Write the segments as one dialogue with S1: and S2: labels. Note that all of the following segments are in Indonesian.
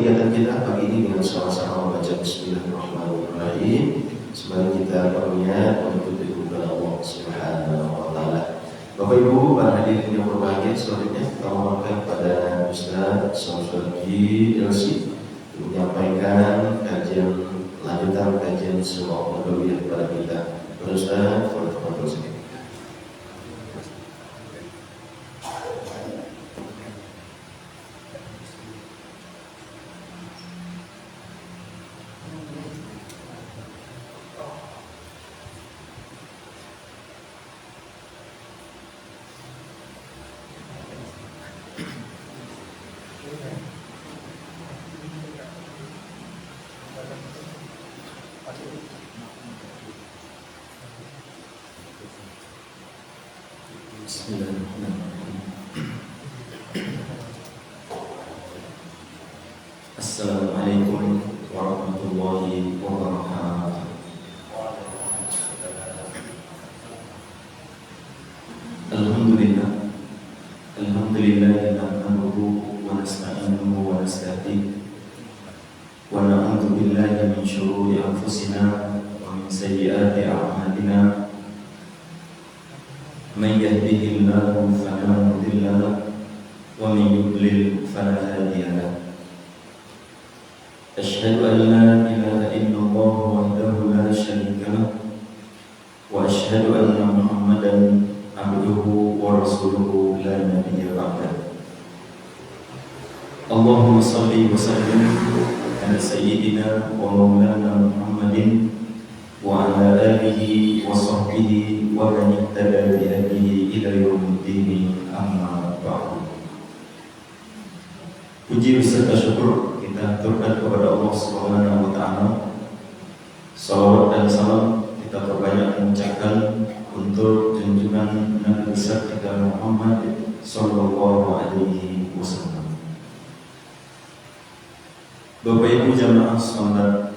S1: kegiatan kita pagi ini dengan sama-sama membaca Bismillahirrahmanirrahim. Sembari kita berniat untuk kepada Allah Subhanahu wa Ta'ala. Bapak Ibu, para hadirin yang berbahagia, selanjutnya kita mohonkan pada Ustaz Syamsuddin LC untuk menyampaikan lanjutan kajian surah Al-Baqarah kepada kita. Ustaz, fadhil sekali. Assalamualaikum warahmatullahi wabarakatuh. Alhamdulillah nahmaduhu wa nasta'inuhu wa nasta'in wa na'udzu billahi min shururi anfusina wa min sayyiati a'malina. Man yahdihillahu fala mudilla lahu wa man yudlil fala hadiya lahu. Asyhadu an la ilaha illallah wahdahu la syarika lahu wa asyhadu anna Muhammadan abduhu wa rasuluhu la nabiyya ba'dahu. Allahumma shalli wa sallim ala sayyidina wa maulana Muhammadin wa ala alihi wa sahbihi wa man ihtada bi hadihi ila yaumiddin, amma ba'du. Puji beserta syukur kita aturkan kepada Allah Subhanahu wa Ta'ala. Salawat dan salam kita perbanyak mengucapkan untuk junjungan Nabi besar kita Muhammad sallallahu alaihi wasallam. Bapak Ibu jamaah salat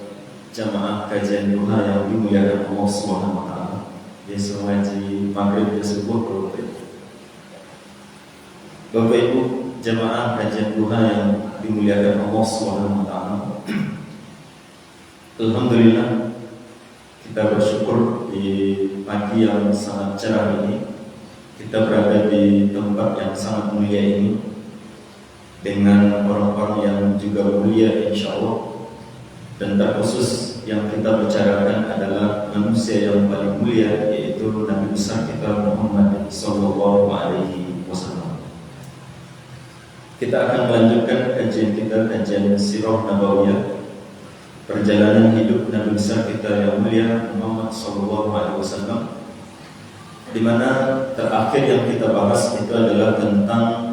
S1: jamaah kajian duha yang dimuliakan Allah Subhanahu wa Ta'ala. Besok ngaji maghrib ya subuh kalau Bapak Ibu jamaah kajian duha yang dimuliakan Allah Subhanahu wa Ta'ala. Alhamdulillah kita bersyukur di pagi yang sangat cerah ini kita berada di tempat yang sangat mulia ini dengan orang-orang yang juga mulia insyaallah, dan terkhusus yang kita bicarakan adalah manusia yang paling mulia, yaitu Nabi besar kita Muhammad sallallahu alaihi wasallam. Kita akan melanjutkan kajian kita, kajian Sirah Nabawiyah, perjalanan hidup Nabi besar kita yang mulia Muhammad sallallahu alaihi wasallam, di mana terakhir yang kita bahas itu adalah tentang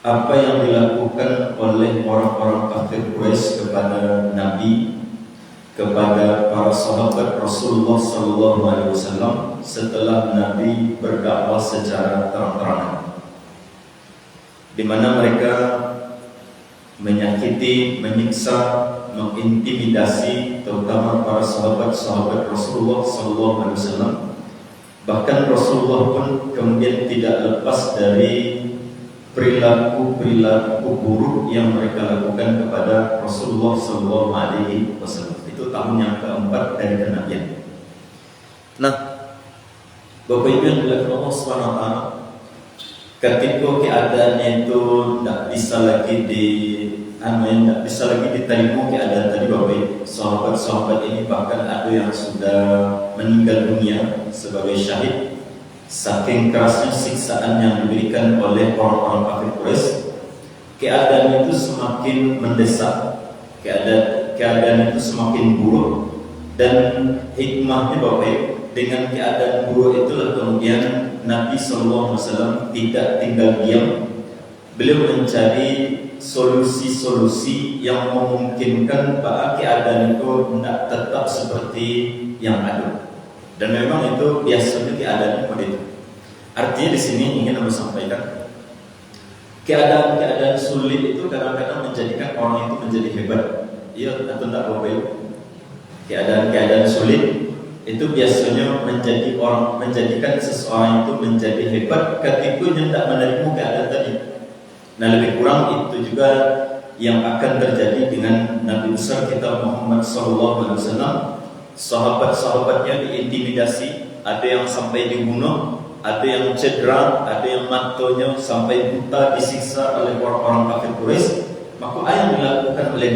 S1: apa yang dilakukan oleh orang-orang kafir Quraisy kepada Nabi, kepada para sahabat Rasulullah sallallahu alaihi wasallam setelah Nabi berdakwah secara terang-terangan, di mana mereka menyakiti, menyiksa, mengintimidasi terutama para sahabat-sahabat Rasulullah SAW. Bahkan Rasulullah pun kemudian tidak lepas dari perilaku buruk yang mereka lakukan kepada Rasulullah SAW. Itu tahun yang keempat dari kenabian. Nah, Bapak Ibu yang dilakukan Allah SWT, ketika keadaannya itu tidak bisa lagi diterima keadaan tadi Bapak Ibu, sahabat-sahabat ini bahkan ada yang sudah meninggal dunia sebagai syahid saking kerasnya siksaan yang diberikan oleh orang-orang kafir Quraisy. Keadaan itu semakin mendesak, keadaan itu semakin buruk, dan hikmahnya Bapak Ibu, dengan keadaan buruk itulah kemudian Nabi SAW tidak tinggal diam. Beliau mencari solusi-solusi yang memungkinkan bahwa keadaan itu tidak tetap seperti yang ada. Dan memang itu biasanya keadaan seperti itu. Artinya di sini ingin saya sampaikan, keadaan-keadaan sulit itu kadang-kadang menjadikan orang itu menjadi hebat. Iya atau tidak Bapak Ibu? Keadaan-keadaan sulit itu biasanya menjadikan seseorang itu menjadi hebat ketika tidak menerima keadaan tadi. Nah, lebih kurang itu juga yang akan terjadi dengan Nabi besar kita Muhammad SAW. Sahabat-sahabatnya diintimidasi, ada yang sampai dibunuh, ada yang cedera, ada yang matanya sampai buta, disiksa oleh orang-orang kafir Quraisy. Maka apa yang dilakukan oleh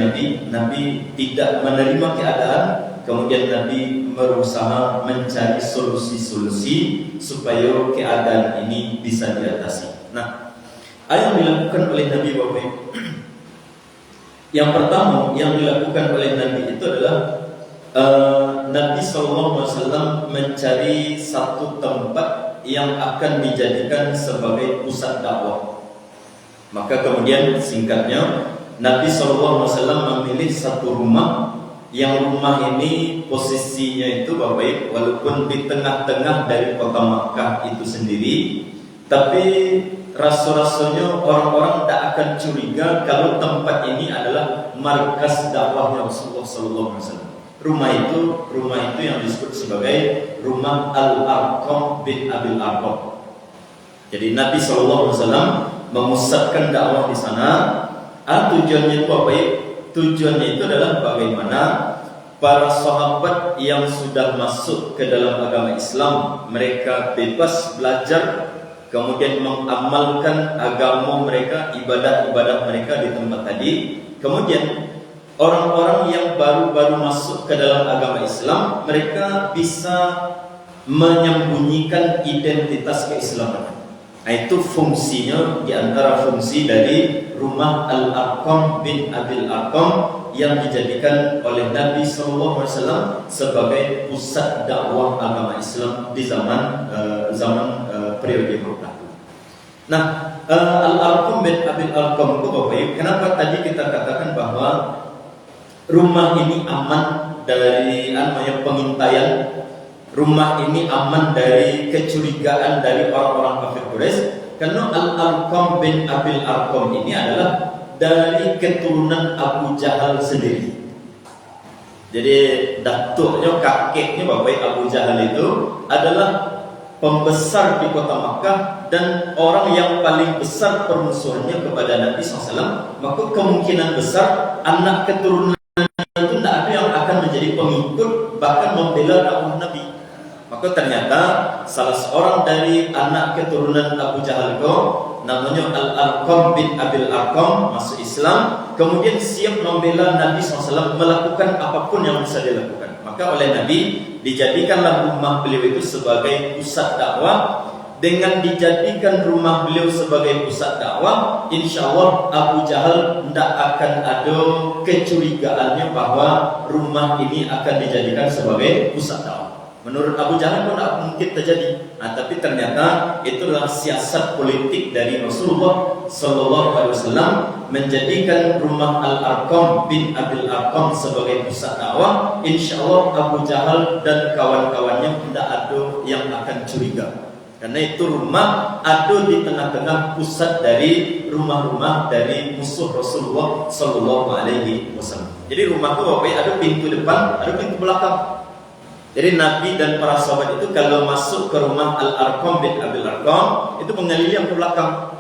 S1: Nabi tidak menerima keadaan, kemudian Nabi berusaha mencari solusi-solusi supaya keadaan ini bisa diatasi. Nah, apa yang dilakukan oleh Nabi Bapak? Yang pertama yang dilakukan oleh Nabi itu adalah Nabi SAW mencari satu tempat yang akan dijadikan sebagai pusat dakwah. Maka kemudian singkatnya Nabi SAW memilih satu rumah, yang rumah ini posisinya itu Bapak, walaupun di tengah-tengah dari kota Makkah itu sendiri, tapi rasa-rasanya orang-orang tidak akan curiga kalau tempat ini adalah markas dakwahnya Rasulullah SAW. Rumah itu yang disebut sebagai rumah Al-Arqam bin Abil Arqam. Jadi Nabi SAW memusatkan dakwah di sana. Tujuannya itu apa? Tujuannya itu adalah bagaimana para sahabat yang sudah masuk ke dalam agama Islam, mereka bebas belajar, kemudian mengamalkan agama mereka, ibadah-ibadah mereka di tempat tadi. Kemudian orang-orang yang baru-baru masuk ke dalam agama Islam, mereka bisa menyembunyikan identitas keislaman. Nah, itu fungsinya, di antara fungsi dari rumah Al-Arqam bin Abil Arqam yang dijadikan oleh Nabi SAW sebagai pusat dakwah agama Islam di zaman periode Makkah. Nah, Al-Arqam bin Abil Arqam itu Bapak, kenapa tadi kita katakan bahwa rumah ini aman dari pengintaian, rumah ini aman dari kecurigaan dari orang-orang kafir Quraisy? Karena Al-Arqam bin Abil Arqam ini adalah dari keturunan Abu Jahal sendiri. Jadi datuknya, kakeknya Bapak Abu Jahal itu adalah pembesar di kota Makkah dan orang yang paling besar permusuhannya kepada Nabi SAW. Maka kemungkinan besar anak keturunan itu tidak ada yang akan menjadi pengikut, bahkan membela dakwah Nabi. Maka ternyata salah seorang dari anak keturunan Abu Jahal itu namanya Al-Arqam bin Abil Arqam masuk Islam, kemudian siap membela Nabi SAW, melakukan apapun yang bisa dilakukan. Maka oleh Nabi dijadikanlah rumah beliau itu sebagai pusat dakwah. Dengan dijadikan rumah beliau sebagai pusat dakwah, insya Allah Abu Jahal tidak akan ada kecurigaannya bahwa rumah ini akan dijadikan sebagai pusat dakwah. Menurut Abu Jahal pun tidak mungkin terjadi. Nah, tapi ternyata itulah siasat politik dari Rasulullah SAW menjadikan rumah Al-Arqam bin Abil Arqam sebagai pusat dakwah. Insya Allah Abu Jahal dan kawan-kawannya tidak ada yang akan curiga. Karena itu rumah ada di tengah-tengah pusat dari rumah-rumah dari musuh Rasulullah SAW. Jadi rumah itu Bapak ada pintu depan, ada pintu belakang. Jadi Nabi dan para sahabat itu kalau masuk ke rumah Al-Arqam bin Abil Arqam itu mengelilingi ke belakang,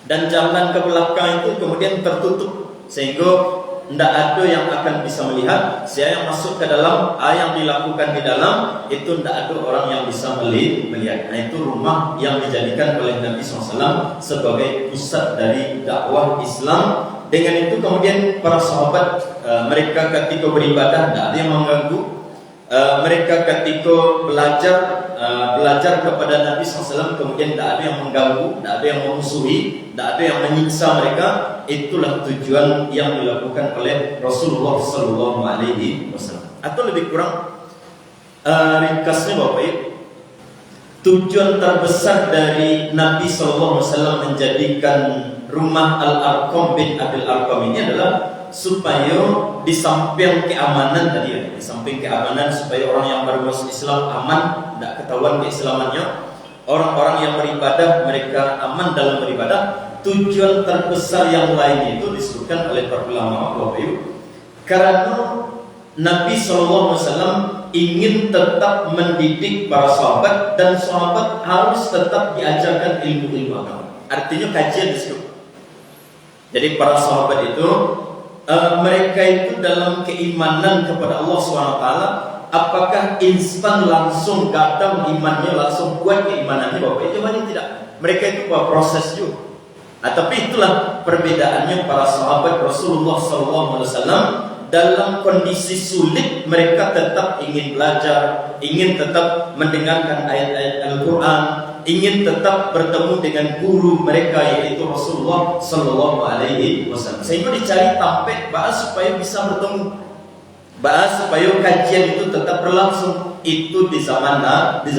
S1: dan jalan ke belakang itu kemudian tertutup sehingga tidak ada yang akan bisa melihat. Siapa yang masuk ke dalam, yang dilakukan di dalam itu tidak ada orang yang bisa melihat. Nah, itu rumah yang dijadikan oleh Nabi SAW sebagai pusat dari dakwah Islam. Dengan itu kemudian para sahabat mereka ketika beribadah tidak ada yang mengganggu. Mereka ketika belajar kepada Nabi SAW kemudian tidak ada yang mengganggu, tidak ada yang memusuhi, tidak ada yang menyiksa mereka. Itulah tujuan yang dilakukan oleh Rasulullah SAW. Atau lebih kurang ringkasnya Bapak, tujuan terbesar dari Nabi SAW menjadikan rumah Al-Arqam bin Abil Arqam ini adalah supaya di samping keamanan tadi ya, di samping keamanan supaya orang yang baru masuk Islam aman, tidak ketahuan keislamannya, orang-orang yang beribadah mereka aman dalam beribadah. Tujuan terbesar yang lain itu disebutkan oleh para ulama Bapak Ibu, karena Nabi SAW ingin tetap mendidik para sahabat dan sahabat harus tetap diajarkan ilmu-ilmu agama. Artinya kajian di situ. Jadi para sahabat itu mereka itu dalam keimanan kepada Allah SWT, apakah instan langsung datang imannya, langsung kuat keimanannya Bapak? Jawabannya tidak. Mereka itu proses juga. Tapi itulah perbedaannya para sahabat Rasulullah SAW. Dalam kondisi sulit mereka tetap ingin belajar, ingin tetap mendengarkan ayat-ayat Al-Quran, ingin tetap bertemu dengan guru mereka yaitu Rasulullah SAW. Sehingga dicari tampek bahas supaya bisa bertemu, bahas supaya kajian itu tetap berlangsung. Itu di zaman Nabi.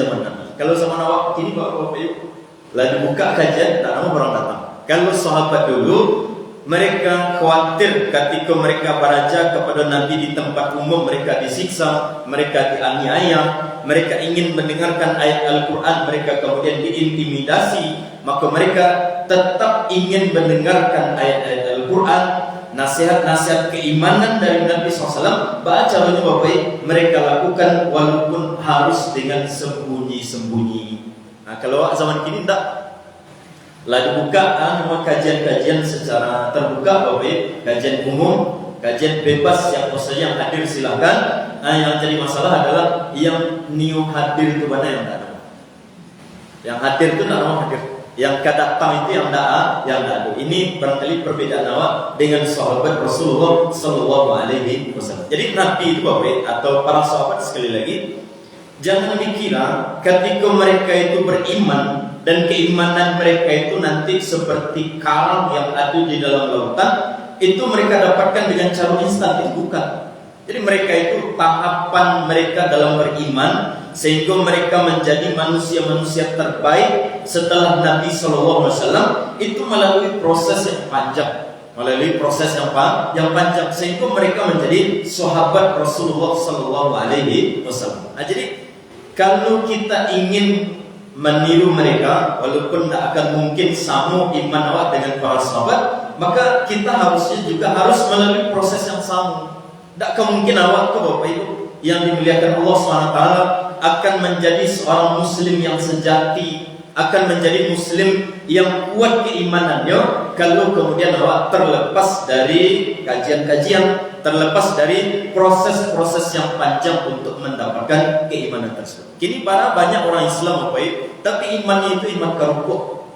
S1: Kalau zaman awak ini Bapak Ibu lah dibuka kajian, tak ada orang datang. Kalau sahabat dulu, mereka khawatir ketika mereka beraja kepada Nabi di tempat umum, mereka disiksa, mereka dianiaya, mereka ingin mendengarkan ayat Al-Quran, mereka kemudian diintimidasi, maka mereka tetap ingin mendengarkan ayat-ayat Al-Quran, nasihat-nasihat keimanan dari Nabi SAW. Baca Bapak, mereka lakukan walaupun harus dengan sembunyi-sembunyi. Nah, kalau zaman kini tidak. Lalu buka kajian-kajian secara terbuka, Bapak, kajian umum, kajian bebas, yang maksudnya yang hadir silahkan. Yang jadi masalah adalah yang new hadir itu mana yang ada. Yang hadir itu tidak mau hadir. Yang datang itu yang ada. Ini barangkali perbedaan awak dengan sahabat Rasulullah SAW. Jadi Nabi itu Bapak, atau para sahabat sekali lagi, jangan dikira ketika mereka itu beriman dan keimanan mereka itu nanti seperti karang yang ada di dalam lautan, itu mereka dapatkan dengan cara instan. Itu bukan. Jadi mereka itu tahapan mereka dalam beriman sehingga mereka menjadi manusia-manusia terbaik setelah Nabi SAW itu melalui proses yang panjang, sehingga mereka menjadi sahabat Rasulullah SAW. Nah, jadi kalau kita ingin meniru mereka, walaupun tidak akan mungkin sama iman awak dengan para sahabat, maka kita harusnya juga harus melalui proses yang sama. Tidak kemungkinan awak Bapak Ibu yang dimuliakan Allah SWT akan menjadi seorang muslim yang sejati, akan menjadi muslim yang kuat keimanannya kalau kemudian awak terlepas dari kajian-kajian, terlepas dari proses-proses yang panjang untuk mendapatkan keimanan tersebut. Kini banyak orang Islam Bapak Ibu, tapi imannya itu iman kerupuk.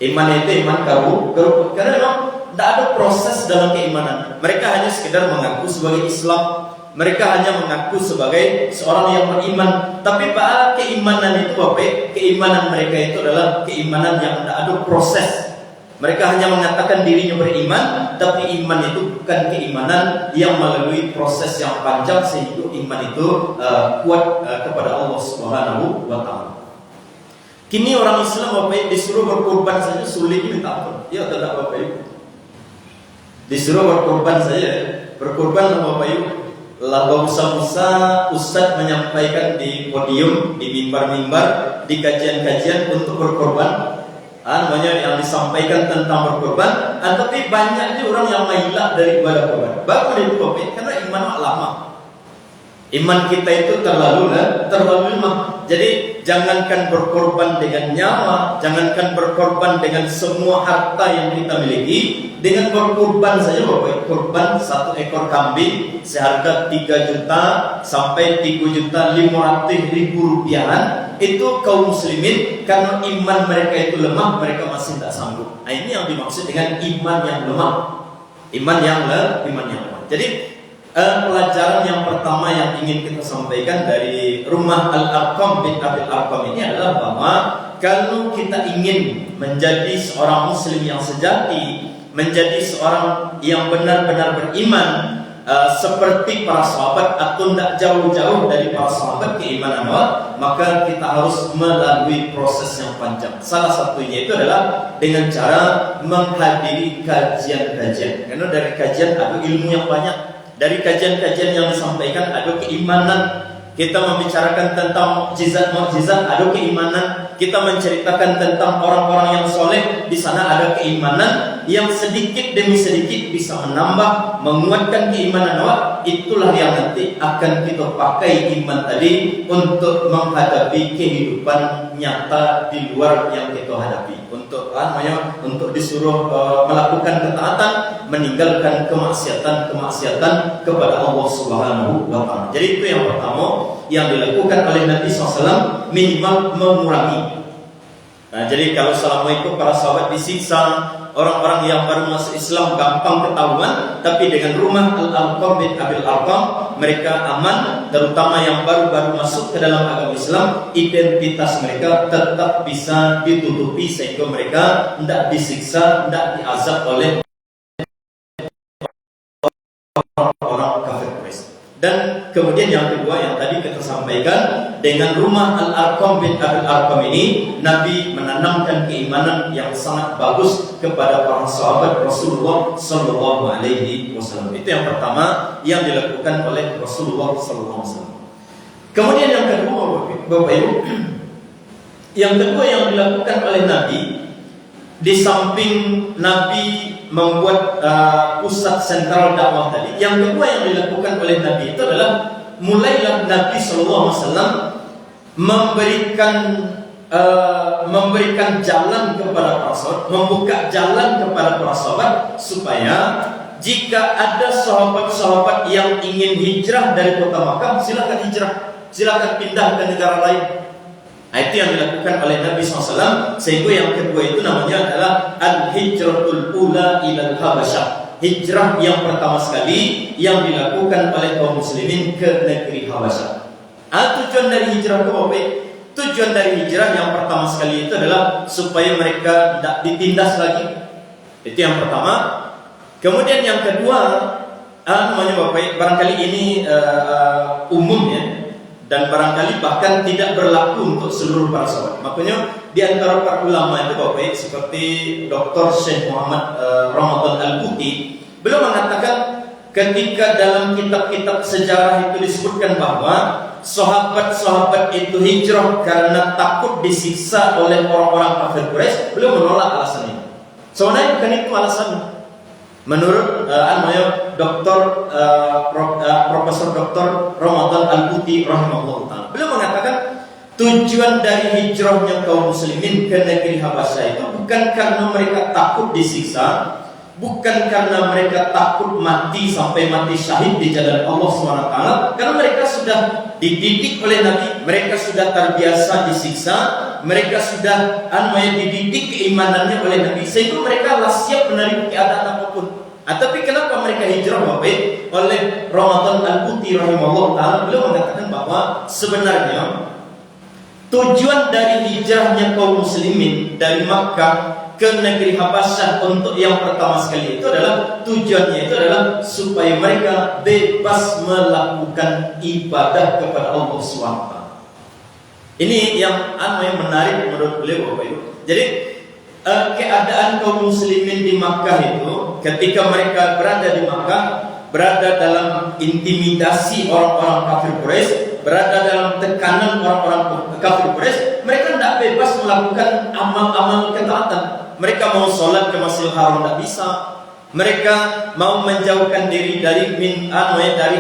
S1: Imannya itu iman kerupuk. Karena memang tidak ada proses dalam keimanan. Mereka hanya sekedar mengaku sebagai Islam, mereka hanya mengaku sebagai seorang yang beriman. Tapi keimanan itu Bapak, keimanan mereka itu adalah keimanan yang tidak ada proses. Mereka hanya mengatakan dirinya beriman, tapi iman itu bukan keimanan yang melalui proses yang panjang sehingga iman itu kuat kepada Allah Subhanahu wa Ta'ala. Kini orang Islam Bapak disuruh berkorban saja sulit minta ampun. Ya tidak Bapak Ibu. Disuruh berkorban saja, berkorban Bapak Ibu. Lalu busa-busa Ustadz menyampaikan di podium, di mimbar-mimbar, di kajian-kajian untuk berkorban. Namanya yang disampaikan tentang berkorban, tapi banyaknya orang yang menghilak dari ibadah korban. Bapak itu Bapak, karena iman lama. Iman kita itu terlalu lemah. Jadi jangankan berkorban dengan nyawa, jangankan berkorban dengan semua harta yang kita miliki, dengan berkorban saja Bapak, korban 1 ekor kambing seharga 3 juta sampai 3.500.000 rupiahan, itu kaum muslimin karena iman mereka itu lemah, mereka masih tidak sanggup. Nah, ini yang dimaksud dengan iman yang lemah. Iman yang lemah. Jadi pelajaran yang pertama yang ingin kita sampaikan dari rumah Al-Arqam bin Abil Arqam ini adalah bahwa kalau kita ingin menjadi seorang muslim yang sejati, menjadi seorang yang benar-benar beriman seperti para sahabat atau tidak jauh-jauh dari para sahabat keimanan awal, maka kita harus melalui proses yang panjang. Salah satunya itu adalah dengan cara menghadiri kajian-kajian. Karena dari kajian ada ilmu yang banyak. Dari kajian-kajian yang disampaikan ada keimanan. Kita membicarakan tentang mukjizat, ada keimanan. Kita menceritakan tentang orang-orang yang soleh, di sana ada keimanan. yang sedikit demi sedikit bisa menambah, menguatkan keimanan awak, itulah yang nanti akan kita pakai iman tadi untuk menghadapi kehidupan nyata di luar yang kita hadapi. Untuk disuruh melakukan ketaatan, meninggalkan kemaksiatan kepada Allah Subhanahu wa taala. Jadi itu yang pertama yang dilakukan oleh Nabi SAW, minimal mengurangi. Nah, jadi kalau selama itu para sahabat disiksa, orang-orang yang baru masuk Islam gampang ketahuan, tapi dengan rumah Al-Arqam bin Abil Arqam mereka aman, terutama yang baru-baru masuk ke dalam agama Islam, identitas mereka tetap bisa ditutupi sehingga mereka tidak disiksa, tidak diazab oleh orang kafir Quraisy. Dan kemudian yang kedua yang tadi kita sampaikan, dengan rumah Al-Arqam bin Abil Arqam ini Nabi menanamkan keimanan yang sangat bagus kepada para sahabat Rasulullah sallallahu alaihi wasallam. Itu yang pertama yang dilakukan oleh Rasulullah sallallahu alaihi wasallam. Kemudian yang kedua, Bapak Ibu, yang kedua yang dilakukan oleh Nabi, di samping Nabi membuat pusat sentral dakwah tadi, yang kedua yang dilakukan oleh Nabi itu adalah mulailah Nabi SAW memberikan jalan kepada para sahabat, membuka jalan kepada para sahabat supaya jika ada sahabat-sahabat yang ingin hijrah dari kota Makkah, silakan hijrah, silakan pindah ke negara lain. Itu yang dilakukan oleh Nabi SAW. Sehingga yang kedua itu namanya adalah Al-Hijratul Ula ilal Habasyah, hijrah yang pertama sekali yang dilakukan oleh kaum muslimin ke negeri Habasyah. Tujuan dari hijrah itu apa? Tujuan dari hijrah yang pertama sekali itu adalah supaya mereka tidak ditindas lagi. Itu yang pertama. Kemudian yang kedua, namanya Bapak, barangkali ini umum ya, dan barangkali bahkan tidak berlaku untuk seluruh para sahabat. Makanya di antara para ulama itu Bapak, seperti Dr. Syekh Muhammad Ramadan Al-Buti, beliau mengatakan ketika dalam kitab-kitab sejarah itu disebutkan bahwa sahabat-sahabat itu hijrah karena takut disiksa oleh orang-orang kafir Quraisy, beliau menolak alasan ini. Sebenarnya bukan itu alasannya. Menurut Profesor Dr. Ramadan Al-Buti rahimahullah ta'ala, beliau mengatakan tujuan dari hijrahnya kaum muslimin ke negeri Habasyah itu bukan karena mereka takut disiksa, bukan karena mereka takut mati sampai mati syahid di jalan Allah SWT, karena mereka sudah dididik oleh Nabi, mereka sudah terbiasa disiksa, mereka sudah dididik keimanannya oleh Nabi, sehingga mereka lah siap menerima keadaan apapun. Tapi kenapa mereka hijrah Bapak? Oleh Ramadan Al-Buti rahimahullah ta'ala, beliau mengatakan bahwa sebenarnya tujuan dari hijrahnya kaum muslimin dari Makkah ke negeri Habasyah untuk yang pertama sekali itu adalah tujuannya itu adalah supaya mereka bebas melakukan ibadah kepada Allah SWT. Ini yang menarik menurut beliau Bapak Ibu. Jadi keadaan kaum muslimin di Makkah itu ketika mereka berada di Makkah, berada dalam intimidasi orang-orang kafir Quraisy, berada dalam tekanan orang-orang kafir Quraisy, mereka tidak bebas melakukan amal-amal ketaatan. Mereka mau sholat ke Masjidil Haram tidak bisa. Mereka mau menjauhkan diri dari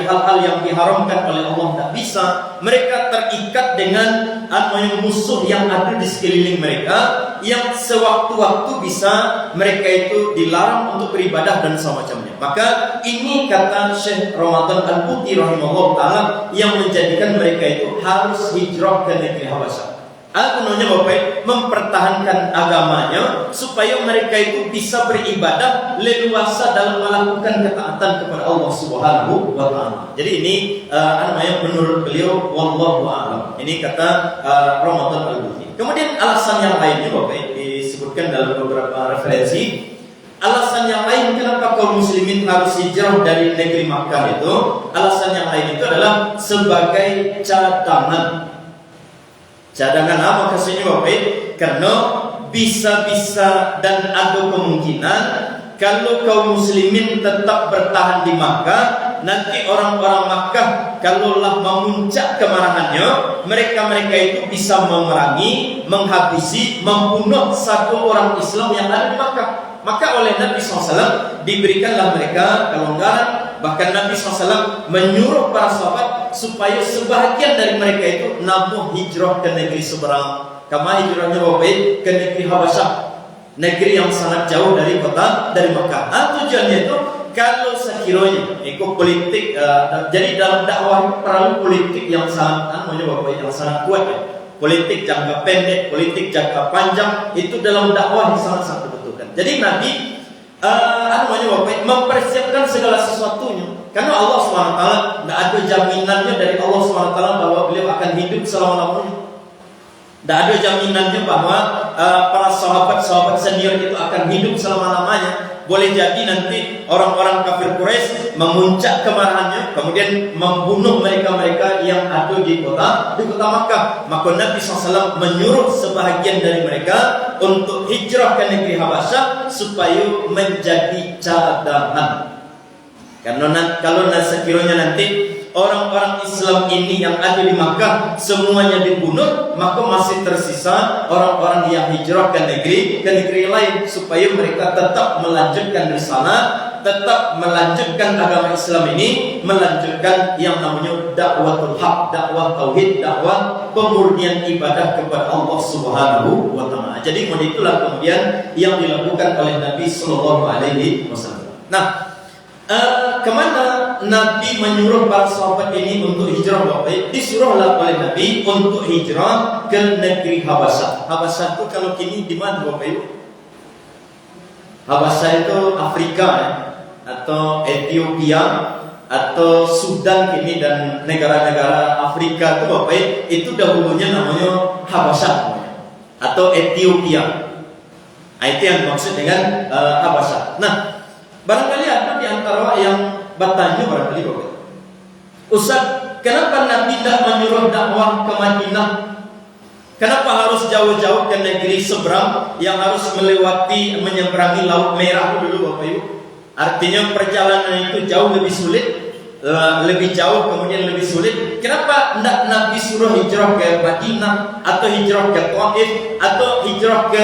S1: hal-hal yang diharamkan oleh Allah tidak bisa. Mereka terikat dengan musuh yang ada di sekeliling mereka, yang sewaktu-waktu bisa mereka itu dilarang untuk beribadah dan semacamnya. Maka ini kata Syekh Ramadan Al-Buti rahimahullah ta'ala yang menjadikan mereka itu harus hijrah ke negeri Habasyah. Artinya Bapak, mempertahankan agamanya supaya mereka itu bisa beribadah leluasa dalam melakukan ketaatan kepada Allah Subhanahu wa ta'ala. Jadi ini menurut beliau wallahu a'lam. Ini kata Ramadan Al-Buti. Kemudian alasan yang lainnya Bapak disebutkan dalam beberapa referensi. Alasan yang lain kenapa kaum muslimin harus hijrah dari negeri Makkah itu, alasan yang lain itu adalah sebagai cadangan. Cadangan apa maksudnya Bapak? Karena bisa-bisa dan ada kemungkinan kalau kaum muslimin tetap bertahan di Makkah, nanti orang-orang Makkah kalaulah memuncak kemarahannya, mereka itu bisa memerangi, menghabisi, membunuh satu orang Islam yang ada di Makkah. Maka oleh Nabi SAW diberikanlah mereka kelonggaran. Bahkan Nabi SAW menyuruh para sahabat supaya sebahagian dari mereka itu nabuh hijrah ke negeri seberang. Kama hijrahnya Bapak ke negeri Habasyah, negeri yang sangat jauh dari Makkah. Tujuannya itu kalau sekiranya ikut politik, jadi dalam dakwah perlu politik yang sangat yang sangat kuat ya. Politik jangka pendek, politik jangka panjang, itu dalam dakwah yang sangat dibutuhkan. Jadi Nabi mempersiapkan segala sesuatunya. Karena Allah SWT tidak ada jaminannya dari Allah SWT bahwa beliau akan hidup selama-lamanya. Tidak ada jaminannya bahwa para sahabat-sahabat senior itu akan hidup selama-lamanya. Boleh jadi nanti orang-orang kafir Quraisy memuncak kemarahannya, kemudian membunuh mereka-mereka yang ada di kota Makkah. Maka Nabi SAW menyuruh sebahagian dari mereka untuk hijrah ke negeri Habasyah supaya menjadi cadangan. Karena kalau sekiranya nanti orang-orang Islam ini yang ada di Makkah semuanya dibunuh, maka masih tersisa orang-orang yang hijrah ke negeri lain supaya mereka tetap melanjutkan risalah, tetap melanjutkan agama Islam ini, melanjutkan yang namanya dakwatul haq, dakwah tauhid, dakwah pemurnian ibadah kepada Allah Subhanahu wa taala. Jadi itulah kemudian yang dilakukan oleh Nabi sallallahu alaihi wasallam. Nah, kemana Nabi menyuruh para sahabat ini untuk hijrah Bapak? Disuruhlah oleh Nabi untuk hijrah ke negeri Habasyah. Habasyah itu kalau kini di mana Bapak Ibu? Habasyah itu Afrika ya? Atau Ethiopia atau Sudan kini dan negara-negara Afrika itu Bapak itu dahulunya namanya Habasyah atau Ethiopia. Itu yang dimaksud dengan Habasyah. Nah, barangkali ada di antara yang bertanya barangkali Bapak, Ustaz, kenapa Nabi tidak menyuruh dakwah ke Madinah? Kenapa harus jauh-jauh ke negeri seberang yang harus menyeberangi Laut Merah dulu Bapak Ibu? Artinya perjalanan itu jauh lebih sulit, lebih jauh kemudian lebih sulit. Kenapa tidak Nabi suruh hijrah ke Madinah atau hijrah ke Taif atau hijrah ke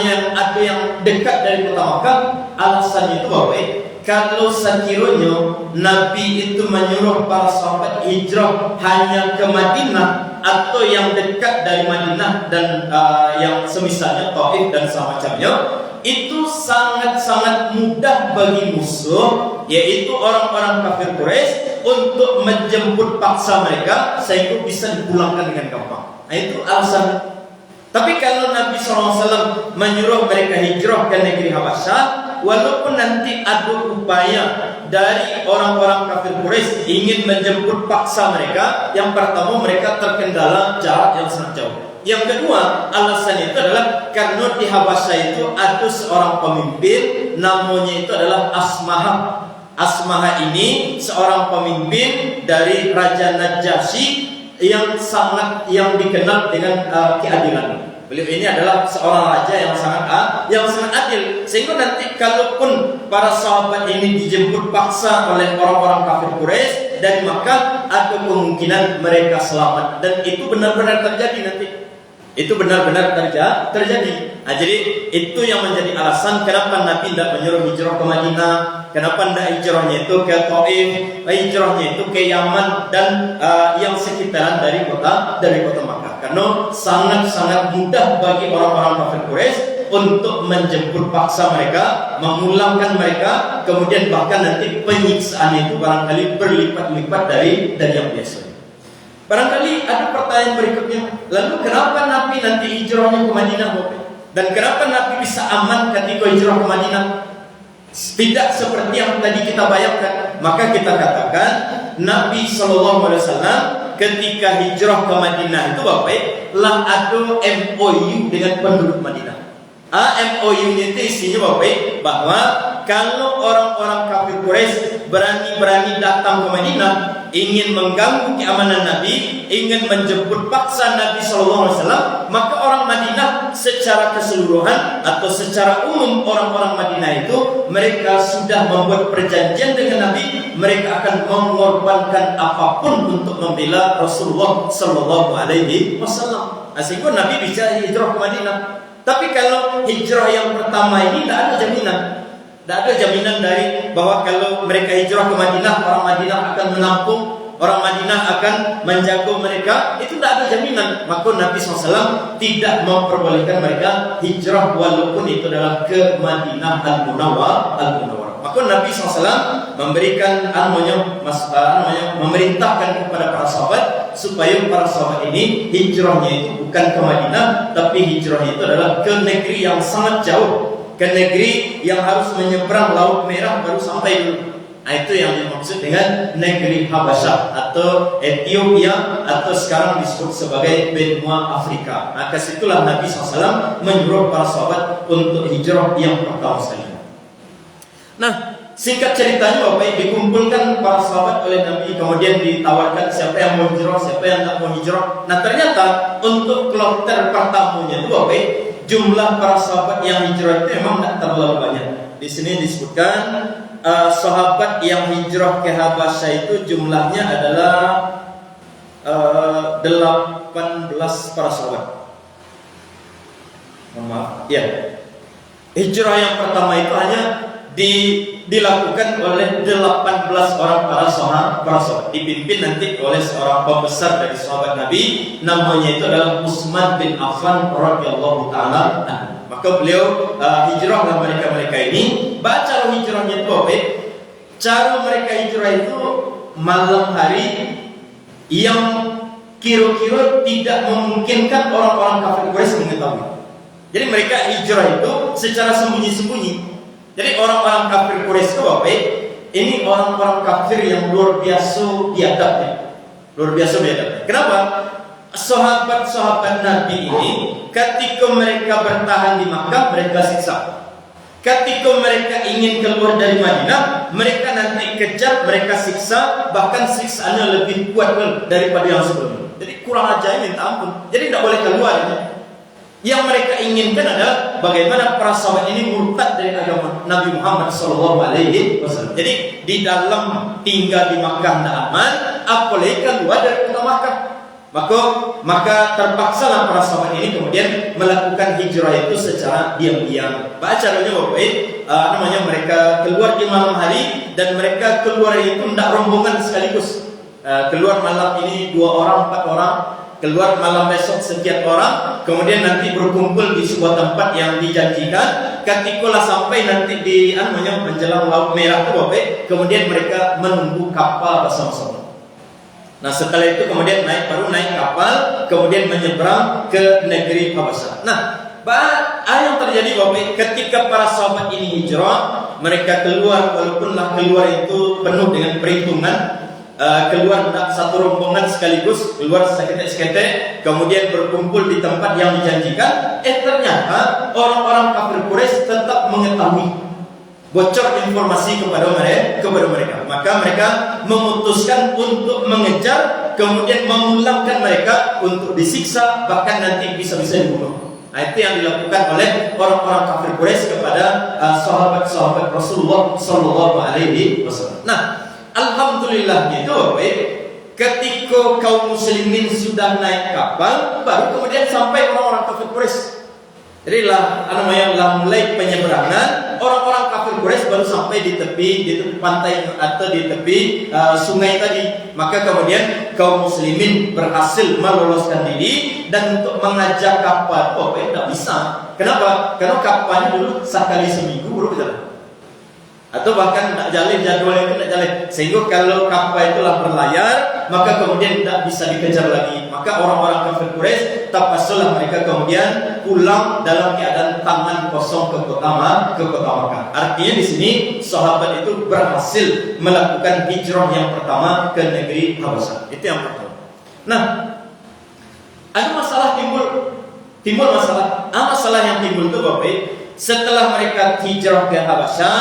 S1: yang ada yang dekat dari kota Makkah? Alasannya itu Bapak, kalau sekiranya Nabi itu menyuruh para sahabat hijrah hanya ke Madinah atau yang dekat dari Madinah dan yang semisalnya Taif dan semacamnya, itu sangat-sangat mudah bagi musuh, yaitu orang-orang kafir Quraisy, untuk menjemput paksa mereka sehingga bisa dipulangkan dengan gampang. Nah, itu alasan. Tapi kalau Nabi SAW menyuruh mereka hijrah ke negeri Habasyah, walaupun nanti ada upaya dari orang-orang kafir Quraisy ingin menjemput paksa mereka, yang pertama mereka terkendala jarak yang sangat jauh. Yang kedua, alasan itu adalah karena di Habasyah itu ada seorang pemimpin, namanya itu adalah Asmaha. Asmaha ini seorang pemimpin dari Raja Najasyi yang dikenal dengan keadilan. Beliau ini adalah seorang raja yang sangat adil, sehingga nanti kalaupun para sahabat ini dijemput paksa oleh orang-orang kafir Quraisy dari Makkah, ada kemungkinan mereka selamat, dan itu benar-benar terjadi nanti. Itu benar-benar terjadi. Nah, jadi itu yang menjadi alasan kenapa Nabi tidak menyuruh hijrah ke Madinah, kenapa tidak hijrahnya itu ke Taif, hijrahnya itu ke Yaman dan yang sekitaran dari kota Makkah. Karena sangat-sangat mudah bagi orang-orang kafir Quraisy untuk menjemput paksa mereka, memulangkan mereka, kemudian bahkan nanti penyiksaan itu barangkali berlipat-lipat dari yang biasa. Barangkali ada pertanyaan berikutnya, lalu kenapa Nabi nanti hijrahnya ke Madinah Bapak? Dan kenapa Nabi bisa aman ketika hijrah ke Madinah? Tidak seperti yang tadi kita bayangkan. Maka kita katakan Nabi SAW ketika hijrah ke Madinah itu Bapak, lah ada MOU dengan penduduk Madinah. MOU-nya itu isinya Bapak, bahwa kalau orang-orang kafir Quraisy berani-berani datang ke Madinah, ingin mengganggu keamanan Nabi, ingin menjemput paksa Nabi SAW, maka orang Madinah secara keseluruhan atau secara umum orang-orang Madinah itu mereka sudah membuat perjanjian dengan Nabi, mereka akan mengorbankan apapun untuk membela Rasulullah SAW. Sehingga Nabi bisa hijrah ke Madinah. Tapi kalau hijrah yang pertama ini tidak ada jaminan. Tidak ada jaminan dari bahwa kalau mereka hijrah ke Madinah, orang Madinah akan menampung, orang Madinah akan menjaga mereka. Itu tidak ada jaminan. Maka Nabi SAW tidak memperbolehkan mereka hijrah walaupun itu adalah ke Madinah Al-Munawwarah. Maka Nabi SAW memberikan memerintahkan kepada para sahabat supaya para sahabat ini hijrahnya itu bukan ke Madinah, tapi hijrahnya itu adalah ke negeri yang sangat jauh, ke negeri yang harus menyeberang Laut Merah baru sampai dulu. Nah, itu yang dimaksud dengan negeri Habasyah atau Ethiopia atau sekarang disebut sebagai benua Afrika. Nah, ke situlah Nabi SAW menyuruh para sahabat untuk hijrah yang pertama sekali. Nah, singkat ceritanya Bapak, dikumpulkan para sahabat oleh Nabi, kemudian ditawarkan siapa yang mau hijrah, siapa yang tak mau hijrah. Nah, ternyata untuk kloter pertamanya itu Bapak, jumlah para sahabat yang hijrah itu memang tidak terlalu banyak. Di sini disebutkan sahabat yang hijrah ke Habasyah itu jumlahnya adalah 18 para sahabat. Maaf, ya. Hijrah yang pertama itu hanya dilakukan oleh 18 orang para sahabat, dipimpin nanti oleh seorang pembesar dari sahabat Nabi, namanya itu adalah Utsman bin Affan radhiyallahu taala. Maka beliau hijrahlah mereka ini. Cara hijrahnya itu apa? Cara mereka hijrah itu malam hari yang kira-kira tidak memungkinkan orang-orang kafir Quraisy mengetahui. Jadi mereka hijrah itu secara sembunyi-sembunyi. Jadi orang-orang kafir Quraisy itu apa? Ini orang-orang kafir yang luar biasa biadabnya. Luar biasa biadabnya. Kenapa? Sahabat-sahabat Nabi ini ketika mereka bertahan di Makkah, mereka siksa. Ketika mereka ingin keluar dari Madinah, mereka nanti kejar, mereka siksa, bahkan siksaannya lebih kuat daripada yang sebelumnya. Jadi kurang ajar, minta ampun. Jadi tidak boleh keluar. Yang mereka inginkan adalah bagaimana para sahabat ini murtad dari agama Nabi Muhammad SAW. Jadi di dalam tinggal di Makkah tidak aman, apalagi keluar dari kota Makkah. Maka terpaksalah para sahabat ini kemudian melakukan hijrah itu secara diam-diam. Caranya Bapak, mereka keluar di malam hari, dan mereka keluar itu tidak rombongan sekaligus. Keluar malam ini 2 orang, 4 orang. Keluar malam besok sekian orang, kemudian nanti berkumpul di sebuah tempat yang dijanjikan. Ketika sampai nanti di menjelang Laut Merah itu Bapak, kemudian mereka menunggu kapal bersama-sama. Nah, setelah itu kemudian baru naik kapal, kemudian menyeberang ke negeri Habasyah. Nah, yang terjadi Bapak, ketika para sahabat ini hijrah, mereka keluar, walaupunlah keluar itu penuh dengan perhitungan. Keluar satu rombongan sekaligus, keluar seketek-seketek, kemudian berkumpul di tempat yang dijanjikan. Ternyata orang-orang kafir Quraisy tetap mengetahui, bocor informasi kepada mereka. Maka mereka memutuskan untuk mengejar, kemudian memulangkan mereka untuk disiksa, bahkan nanti bisa-bisa dibunuh. Nah, itu yang dilakukan oleh orang-orang kafir Quraisy kepada sahabat-sahabat Rasulullah SAW. Nah, alhamdulillahnya itu ketika kaum muslimin sudah naik kapal, baru kemudian sampai orang-orang kafir Quraisy. Jadi mulai penyeberangan, orang-orang kafir Quraisy baru sampai di tepi pantai atau di tepi sungai tadi. Maka kemudian kaum muslimin berhasil meloloskan diri, dan untuk mengajak kapal tidak bisa. Kenapa? Karena kapalnya dulu sekali seminggu baru berjalan, atau bahkan tidak jalan, jadwalnya itu tidak jalan, sehingga kalau kapal itulah berlayar, maka kemudian tidak bisa dikejar lagi. Maka orang-orang kafir Quraisy terpaksalah mereka kemudian pulang dalam keadaan tangan kosong ke kota Makkah. Artinya di sini sahabat itu berhasil melakukan hijrah yang pertama ke negeri Habasyah. Itu yang pertama. Nah, ada masalah timbul masalah. Masalah yang timbul itu Bapak, setelah mereka hijrah ke Habasyah,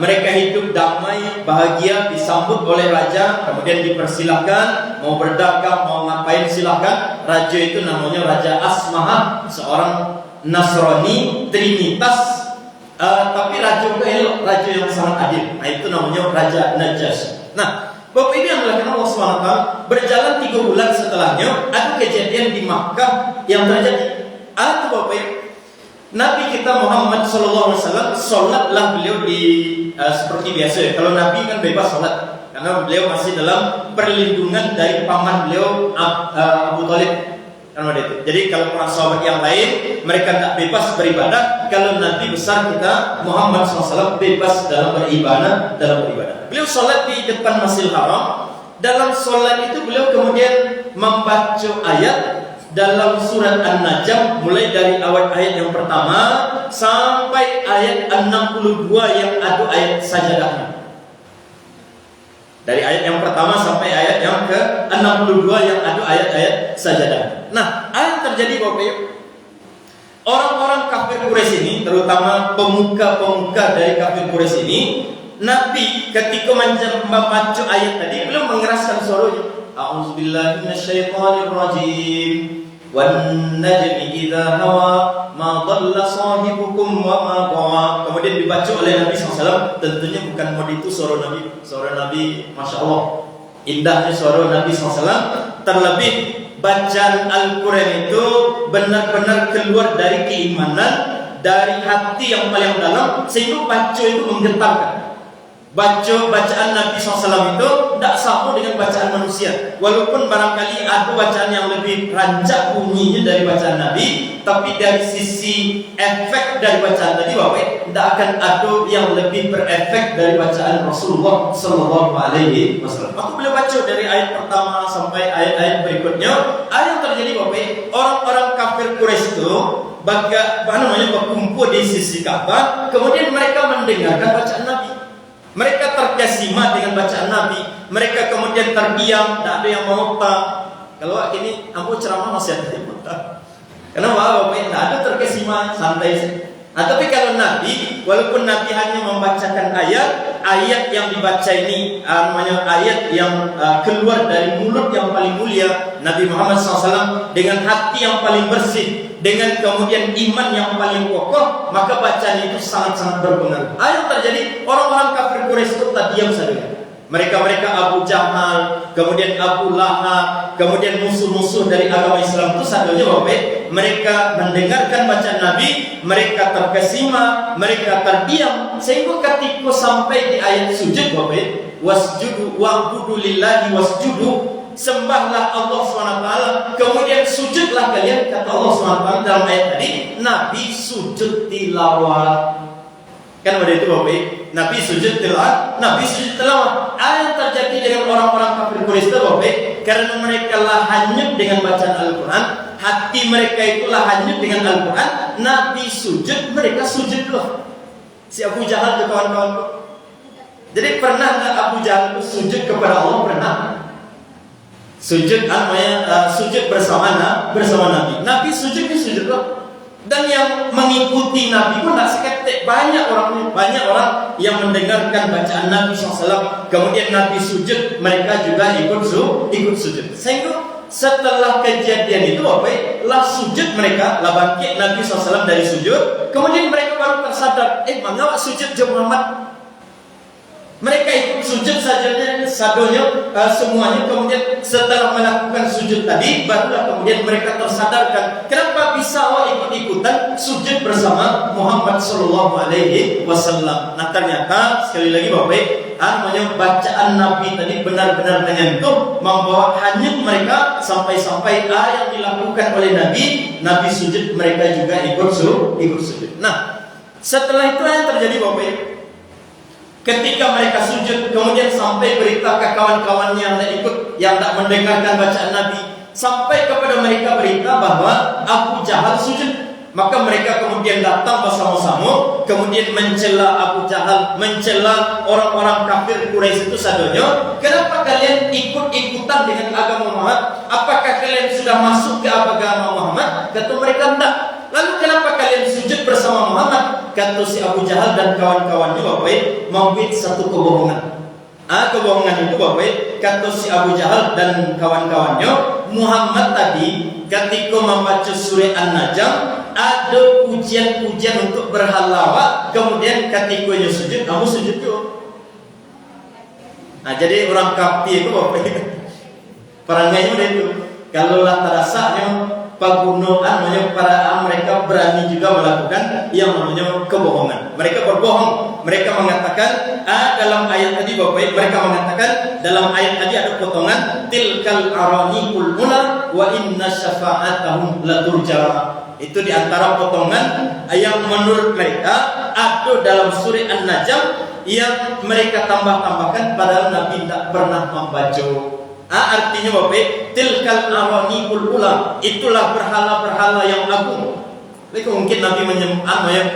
S1: mereka hidup damai, bahagia, disambut oleh raja, kemudian dipersilahkan mau berdagang, mau ngapain silahkan. Raja itu namanya Raja Asmaha, seorang Nasrani Trinitas, tapi raja yang sangat adil. Nah, itu namanya Raja Najasyi. Nah, Bapak, ini yang dilakukan Allah SWT. Berjalan 3 bulan setelahnya, ada kejadian di Makkah yang terjadi. Bapak, Nabi kita Muhammad sallallahu alaihi wasallam salatlah beliau di seperti biasa. Kalau Nabi kan bebas salat karena beliau masih dalam perlindungan dari paman beliau Abu Thalib. Jadi kalau para sahabat yang lain mereka tak bebas beribadah, kalau Nabi besar kita Muhammad SAW bebas dalam beribadah, Beliau sholat di depan Masjidil Haram. Dalam sholat itu beliau kemudian membaca ayat dalam surat An-Najm mulai dari ayat yang pertama sampai ayat 62 yang ada ayat sajadahnya. Dari ayat yang pertama sampai ayat yang ke-62 yang ada ayat-ayat sajadah. Nah, apa yang terjadi Bapak Ibu? Orang-orang kafir Quraisy ini, terutama pemuka-pemuka dari kafir Quraisy ini, Nabi ketika membaca ayat tadi belum mengeraskan suaranya. A'udzubillahi minasyaitonirrajim. Wan najmi idza hawa ma dhalla sahibukum wa ma ghawa. Kemudian dibaca oleh Nabi SAW. Tentunya bukan mod itu suara Nabi. Suara Nabi Masya Allah, indahnya suara Nabi SAW. Terlebih bacaan Al-Quran itu benar-benar keluar dari keimanan, dari hati yang paling dalam, sehingga baca itu menggetarkan. Bacaan Nabi SAW itu tidak sama dengan bacaan manusia. Walaupun barangkali ada bacaan yang lebih rancak bunyinya dari bacaan Nabi, tapi dari sisi efek dari bacaan tadi Bapak, tidak akan ada yang lebih berefek dari bacaan Rasulullah Sallallahu Alaihi Wasallam. Aku boleh baca dari ayat pertama sampai ayat-ayat berikutnya. Ayat yang terjadi Bapak, orang-orang kafir Quraisy itu berkumpul di sisi Ka'bah, kemudian mereka mendengarkan bacaan Nabi. Mereka terkesima dengan bacaan Nabi. Mereka kemudian terdiam, tak ada yang mau tak. Kalau ini ambo ceramah masih ada yang mau tak. Kenapa? Bapak tidak ada terkesima, santai saja. Tapi kalau Nabi, walaupun Nabi hanya membacakan ayat yang dibaca ini ayat yang keluar dari mulut yang paling mulia Nabi Muhammad SAW dengan hati yang paling bersih, dengan kemudian iman yang paling kokoh, maka bacaan itu sangat-sangat berpengaruh. Ayat terjadi orang-orang kafir Quraisy itu tak diam saja. Mereka Abu Jahal, kemudian Abu Lahab, kemudian musuh-musuh dari agama Islam itu sadonya Bapak, mereka mendengarkan bacaan Nabi, mereka terkesima, mereka terdiam, sehingga ketika sampai di ayat sujud Bapak, wasjudu wa'budu lillahi wasjudu, sembahlah Allah SWT, kemudian sujudlah kalian, kata Allah SWT dalam ayat tadi. Nabi sujud tilawah. Kan pada itu Bapak, Nabi sujud tilawah, Ayat terjadi dengan orang-orang kafir Quraisy Bapak, karena mereka lah hanyut dengan bacaan Al-Quran, hati mereka itulah hanyut dengan Al-Quran. Nabi sujud, mereka sujud loh. Si Abu Jahal ke kawan-kawan. Jadi pernah nggak Abu Jahal itu sujud kepada Allah? Pernah. Sujud sujud bersama Nabi. Nabi sujud loh. Dan yang mengikuti Nabi pun tak seketik, banyak orang yang mendengarkan bacaan Nabi SAW, kemudian Nabi sujud, mereka juga ikut sujud. Sehingga setelah kejadian itu lah sujud mereka, lah bangkit Nabi SAW dari sujud, kemudian mereka baru tersadar, mana sujud Muhammad? Mereka ikut sujud sadonya semuanya. Kemudian setelah melakukan sujud tadi, barulah kemudian mereka tersadarkan, kenapa bisa ikut-ikutan sujud bersama Muhammad Sallallahu Alaihi Wasallam. Nah ternyata sekali lagi Bapak, bacaan Nabi tadi benar-benar menyentuh, membawa hanyut mereka sampai-sampai yang dilakukan oleh Nabi sujud, mereka juga ikut sujud. Nah setelah itu yang terjadi Bapak, ketika mereka sujud, kemudian sampai berita ke kawan-kawannya yang tak ikut, yang tak mendengarkan bacaan Nabi, sampai kepada mereka berita bahwa Abu Jahal sujud. Maka mereka kemudian datang bersama-sama, kemudian mencela Abu Jahal, mencela orang-orang kafir Quraisy itu sadonya. Kenapa kalian ikut-ikutan dengan agama Muhammad? Apakah kalian sudah masuk ke agama Muhammad? Kata mereka tidak. Lalu kenapa kalian sujud bersama Muhammad? Kata si Abu Jahal dan kawan-kawannya Bapak, membuat satu kebohongan. Kebohongan itu Bapak, kata si Abu Jahal dan kawan-kawannya, Muhammad tadi ketika membaca surah An-Najm ada pujian-pujian untuk berhalawat, kemudian ketika dia sujud, kamu sujud juga. Jadi orang kafir itu Bapak, perangainya itu kalau lah terasanya namanya para mereka berani juga melakukan yang namanya kebohongan. Mereka berbohong. Mereka mengatakan dalam ayat tadi Bapak, mereka mengatakan dalam ayat tadi ada potongan tilkal araniqul ula wa inna syafa'atahum laturja. Itu di antara potongan yang menurut mereka ada dalam surah An-Najm yang mereka tambah-tambahkan padahal Nabi tidak pernah membaca. Artinya Bapak, tilkal araniqul ula, itulah berhala-berhala yang agung. Mereka mungkin Nabi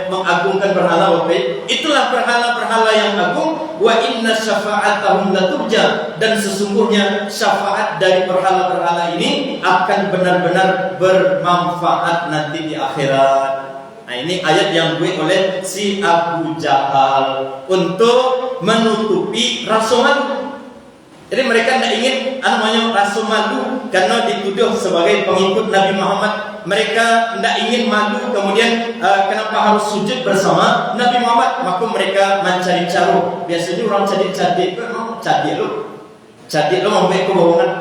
S1: mengagungkan berhala Bapak. Itulah berhala-berhala yang agung. Wa inna syafa'atahum laturja, dan sesungguhnya syafaat dari berhala-berhala ini akan benar-benar bermanfaat nanti di akhirat. Nah, ini ayat yang dibuat oleh si Abu Jahal untuk menutupi rasa malu. Jadi mereka tidak ingin rasa malu karena dituduh sebagai pengikut Nabi Muhammad. Mereka tidak ingin malu, kemudian kenapa harus sujud bersama Nabi Muhammad? Maka mereka mencari cara. Biasanya orang cadik-cadik lo membuat kebohongan.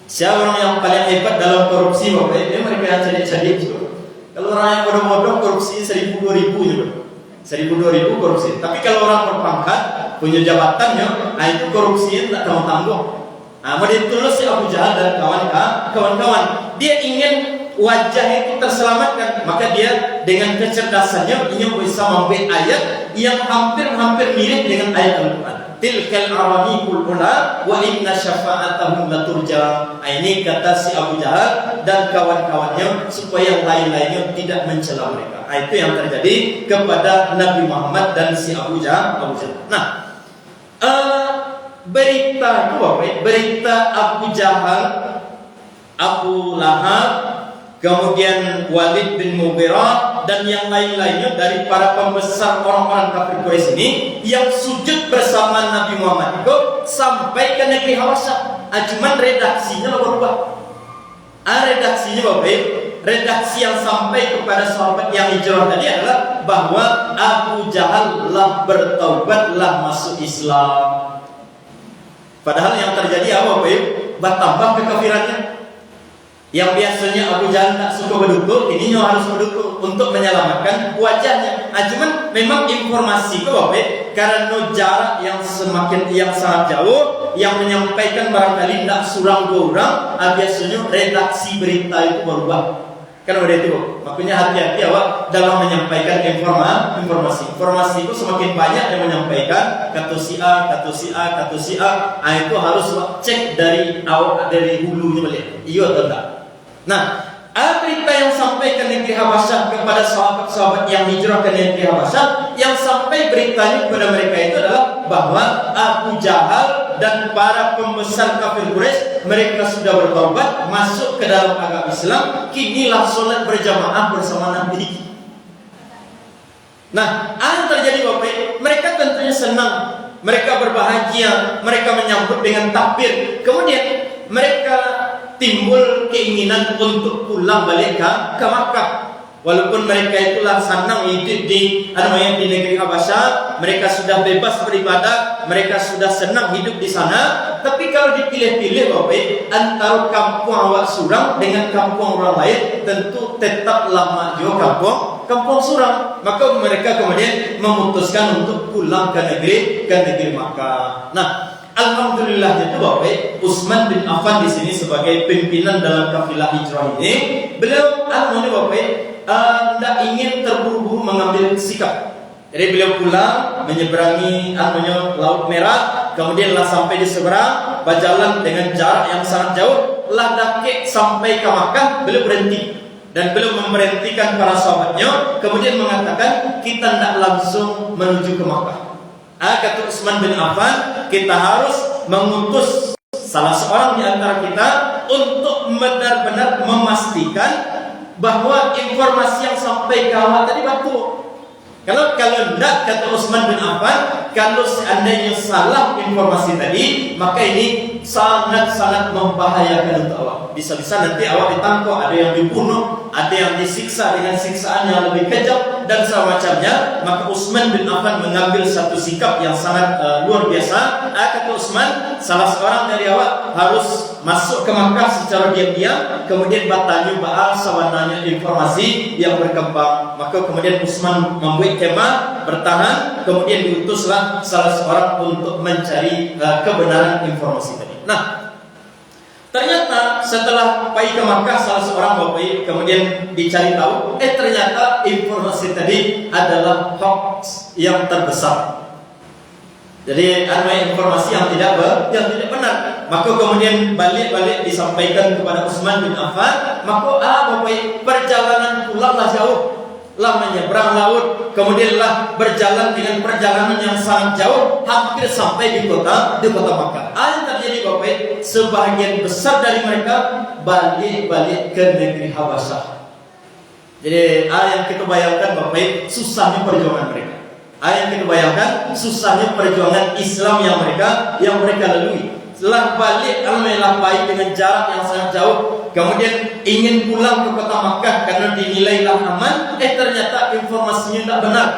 S1: Siapa orang yang paling hebat dalam korupsi Bapak? Mereka yang cadik-cadik juga. Kalau orang yang bodoh-bodoh korupsi 1.000-2.000 juga. 1.000-2.000 korupsi. Tapi kalau orang berpangkat punya jabatannya, itu korupsinya tidak tanggung-tanggung. Kemudian tulus si Abu Jahal dan kawan-kawan, dia ingin wajah itu terselamatkan, maka dia dengan kecerdasannya ingin bisa membuat ayat yang hampir mirip dengan ayat Al-Quran. Tilkal araniqul ula wa inna syafa'atahum laturja. Ini kata si Abu Jahal dan kawan-kawannya supaya lain-lainnya tidak mencela mereka. Itu yang terjadi kepada Nabi Muhammad dan si Abu Jahal. Nah, berita itu Bapak, berita Abu Jahal, Abu Lahab, kemudian Walid bin Mughirah dan yang lain-lainnya dari para pembesar orang-orang kafir Quraisy ini yang sujud bersama Nabi Muhammad itu sampai ke negeri Habasyah. Cuman redaksinya berubah. Redaksinya Bapak, redaksi yang sampai kepada sahabat yang hijrah tadi adalah bahwa Abu Jahal lah bertaubatlah masuk Islam. Padahal yang terjadi apa Bapak? Bertambah kekafirannya. Yang biasanya Abu Jahal tak suka berdukung, ini harus berdukung untuk menyelamatkan wajahnya. Cuman memang informasi itu Bapak, karena jarak yang sangat jauh, yang menyampaikan barangkali tidak surang dua orang, biasanya redaksi berita itu berubah. Kan udah itu, makanya hati-hati awak dalam menyampaikan informasi. Informasi itu semakin banyak yang menyampaikan kata si A, itu harus cek dari awak dari hulunya balik. Iya atau tidak? Nah, berita yang sampai ke negeri Habasyah kepada sahabat-sahabat yang hijrah ke negeri Habasyah, yang sampai beritanya kepada mereka itu adalah bahwa Abu Jahal dan para pembesar kafir Quraisy mereka sudah bertaubat masuk ke dalam agama Islam. Kinilah sholat berjamaah bersama Nabi. Nah, apa yang terjadi Bapak? Mereka tentunya senang, mereka berbahagia, mereka menyambut dengan takbir. Kemudian mereka timbul keinginan untuk pulang balik ke Makkah. Walaupun mereka itulah senang hidup di negeri Habasyah, mereka sudah bebas beribadah, mereka sudah senang hidup di sana. Tapi kalau dipilih-pilih Bapak, antara kampung awak surang dengan kampung orang lain, tentu tetap lama juga kampung surang. Maka mereka kemudian memutuskan untuk pulang ke negeri Makkah. Nah, alhamdulillah itu Bapak, Utsman bin Affan di sini sebagai pimpinan dalam kafilah hijrah ini, beliau Bapak tidak ingin terburu-buru mengambil sikap. Jadi beliau pulang menyeberangi Laut Merah, kemudianlah sampai di seberang, berjalan dengan jarak yang sangat jauh, dakik sampai ke Makkah, beliau berhenti dan beliau memberhentikan para sahabatnya, kemudian mengatakan kita tidak langsung menuju ke Makkah. Kata Utsman bin Affan, kita harus mengutus salah seorang di antara kita untuk benar-benar memastikan bahwa informasi yang sampai ke awak tadi betul. Kalau tidak, kata Utsman bin Affan, kalau seandainya salah informasi tadi, maka ini sangat-sangat membahayakan untuk awak. Bisa-bisa nanti awak ditangkap, ada yang dibunuh, ada yang disiksa dengan siksaan yang lebih kejam, dan semacamnya, maka Utsman bin Affan mengambil satu sikap yang sangat luar biasa. Kata Utsman, salah seorang dari awak harus masuk ke Makkah secara diam-diam, kemudian bertanya sawananya informasi yang berkembang. Maka kemudian Utsman membuat kemah, bertahan, kemudian diutuslah salah seorang untuk mencari kebenaran informasi tadi. Nah, ternyata setelah pergi ke Makkah, salah seorang bapak kemudian dicari tahu, ternyata informasi tadi adalah hoax yang terbesar. Jadi ada informasi yang tidak benar. Maka kemudian balik disampaikan kepada Utsman bin Affan. Maka bapak perjalanan pulanglah jauh, lah menyeberang laut, kemudianlah berjalan dengan perjalanan yang sangat jauh, hampir sampai di kota Makkah. Yang terjadi bapak, sebagian besar dari mereka balik ke negeri Habasyah. Jadi yang kita bayangkan bapak, susahnya perjuangan mereka. Yang kita bayangkan susahnya perjuangan Islam yang mereka lalui. Setelah balik baik dengan jarak yang sangat jauh, kemudian ingin pulang ke kota Makkah karena dinilailah aman, ternyata informasinya tidak benar.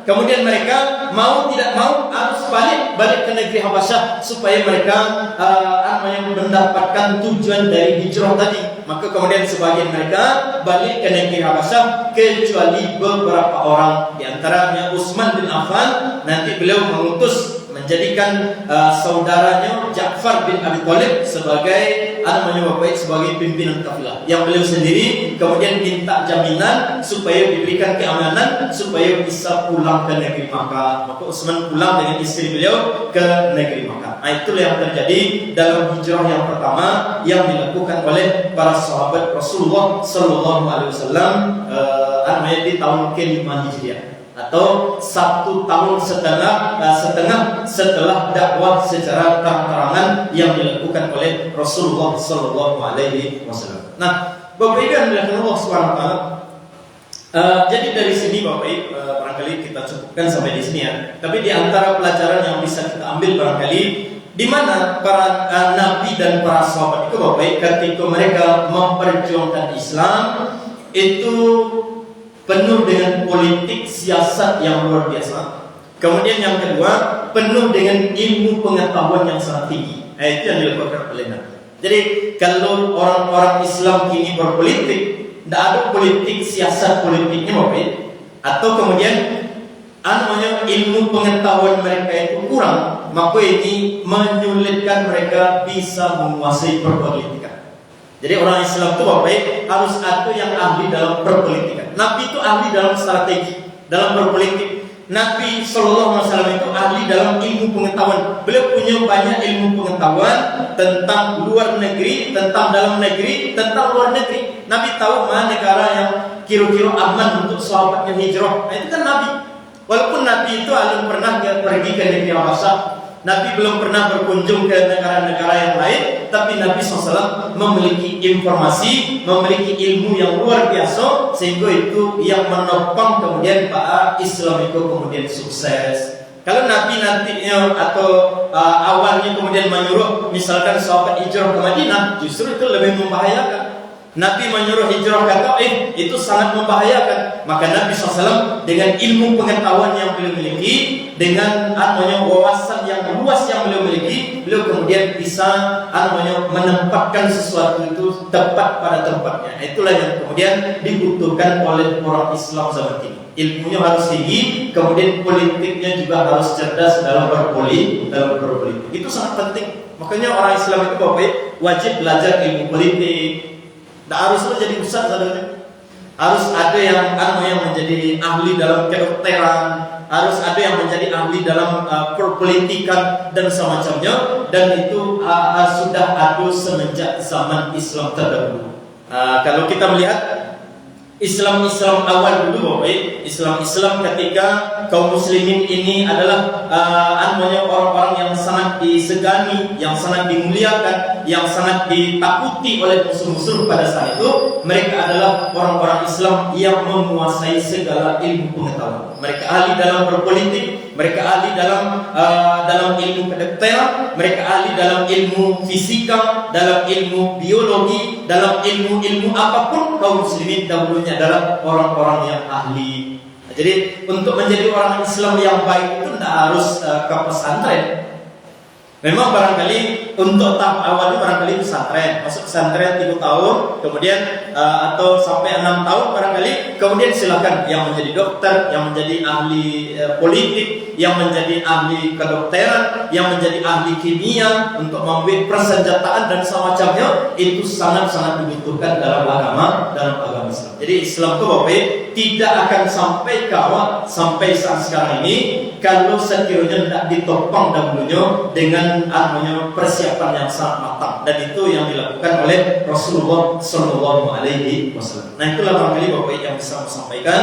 S1: Kemudian mereka mau tidak mau harus balik ke negeri Habasyah supaya mereka mendapatkan tujuan dari hijrah tadi. Maka kemudian sebagian mereka balik ke negeri Habasyah, kecuali beberapa orang, di antaranya Utsman bin Affan. Nanti beliau mengutus menjadikan saudaranya Ja'far bin Abi Thalib sebagai sebagai pimpinan kafilah, yang beliau sendiri kemudian minta jaminan supaya diberikan keamanan supaya bisa pulang ke negeri Makkah. Maka Utsman pulang dengan istri beliau ke negeri Makkah. Itulah yang terjadi dalam hijrah yang pertama yang dilakukan oleh para sahabat Rasulullah Sallallahu Alaihi Wasallam di tahun ke-5 Hijriah, atau 1 tahun setengah setelah dakwah secara terang-terangan yang dilakukan oleh Rasulullah Sallallahu Alaihi Wasallam. Nah, Bapak Ibu yang dilakukan Allah Subhanahu Wa Taala. Jadi dari sini Bapak Ibu, barangkali kita cukupkan sampai di sini ya. Tapi di antara pelajaran yang bisa kita ambil barangkali, di mana para nabi dan para sahabat itu Bapak Ibu, ketika mereka memperjuangkan Islam itu penuh dengan politik siasat yang luar biasa. Kemudian yang kedua, penuh dengan ilmu pengetahuan yang sangat tinggi. Itu yang dilakukan oleh Nabi. Jadi kalau orang-orang Islam kini berpolitik, tidak ada politik siasat politiknya Bapak, atau kemudian ilmu pengetahuan mereka itu kurang, maka ini menyulitkan mereka bisa menguasai perpolitikan. Jadi orang Islam itu Bapak harus ada yang ahli dalam perpolitikan. Nabi itu ahli dalam strategi, dalam berpolitik. Nabi Sallallahu Alaihi Wasallam itu ahli dalam ilmu pengetahuan. Beliau punya banyak ilmu pengetahuan tentang luar negeri, tentang dalam negeri, tentang luar negeri. Nabi tahu mana negara yang kira-kira aman untuk sahabatnya hijrah. Itu kan Nabi. Walaupun Nabi itu belum pernah pergi ke negeri Habasyah, Nabi belum pernah berkunjung ke negara-negara yang lain, tapi Nabi SAW memiliki informasi, memiliki ilmu yang luar biasa, sehingga itu yang menopang kemudian Islam itu kemudian sukses. Kalau Nabi nantinya atau awalnya kemudian menyuruh misalkan sahabat hijrah ke Madinah, justru itu lebih membahayakan. Nabi menyuruh hijrah ke Taif, itu sangat membahayakan. Maka Nabi SAW dengan ilmu pengetahuan yang beliau miliki, dengan wawasan yang luas yang beliau miliki, beliau kemudian bisa menempatkan sesuatu itu tepat pada tempatnya. Itulah yang kemudian dibutuhkan oleh orang Islam zaman ini. Ilmunya harus tinggi, kemudian politiknya juga harus cerdas dalam berpolitik. Itu sangat penting. Makanya orang Islam itu Bapak wajib belajar ilmu politik. Tak harus jadi ustaz saudara. Harus ada yang menjadi ahli dalam kedokteran, harus ada yang menjadi ahli dalam perpolitikan dan semacamnya, dan itu sudah ada semenjak zaman Islam terdahulu. Kalau kita melihat Islam awal dulu Bapak, Islam ketika kaum muslimin ini adalah orang-orang yang sangat disegani, yang sangat dimuliakan, yang sangat ditakuti oleh musuh-musuh pada saat itu. Mereka adalah orang-orang Islam yang menguasai segala ilmu pengetahuan. Mereka ahli dalam berpolitik, mereka ahli dalam ilmu kedokteran, mereka ahli dalam ilmu fisika, dalam ilmu biologi, dalam ilmu apapun. Kaum muslimin dahulunya adalah orang-orang yang ahli. Jadi untuk menjadi orang Islam yang baik itu tidak harus ke pesantren. Memang barangkali untuk tahap awal itu barangkali pesantren, masuk pesantren 3 tahun, kemudian atau sampai 6 tahun barangkali, kemudian silakan yang menjadi dokter, yang menjadi ahli politik, yang menjadi ahli kedokteran, yang menjadi ahli kimia untuk membuat persenjataan dan semacamnya, itu sangat-sangat dibutuhkan dalam agama Islam. Jadi Islam itu Bapak tidak akan sampai kawat sampai saat sekarang ini kalau sekiranya tidak ditopang dahulunya dengan persiapan yang sangat matang, dan itu yang dilakukan oleh Rasulullah Shallallahu Alaihi Wasallam. Nah, itulah barangkali Bapak yang bisa saya sampaikan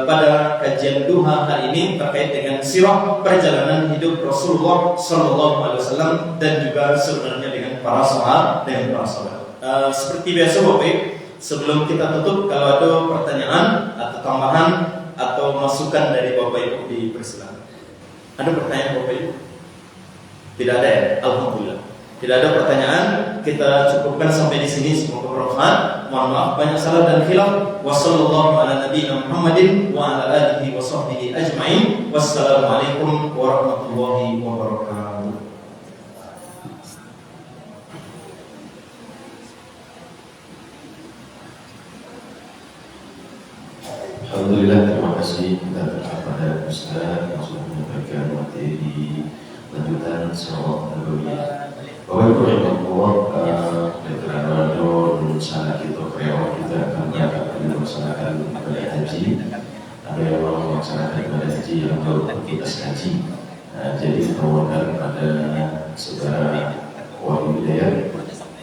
S1: pada kajian duha hari ini terkait dengan sirah perjalanan hidup Rasulullah Shallallahu Alaihi Wasallam dan juga sebenarnya dengan para sahabat. Seperti biasa Bapak, sebelum kita tutup, kalau ada pertanyaan atau tambahan atau masukan dari Bapak Ibu dipersilakan. Ada pertanyaan Bapak Ibu? Tidak ada ya? Alhamdulillah. Tidak ada pertanyaan. Kita cukupkan sampai di sini. Semoga bermanfaat. Mohon maaf banyak salah dan khilaf. Wassallallahu ala nabiyina Muhammadin wa ala alihi wa sahbihi ajma'in. Wassalamualaikum warahmatullahi wabarakatuh.
S2: Alhamdulillah, terima kasih kepada Ustaz yang sudah menyampaikan materi lanjutan Shalawat Nabawiyah. Bapak Ibu rahimahullah, karena rencana kita karyawan kita kami akan melaksanakan ibadah haji. Ada yang melaksanakan ibadah haji yang baru bertugas haji. Jadi menawarkan pada saudara wali hidayah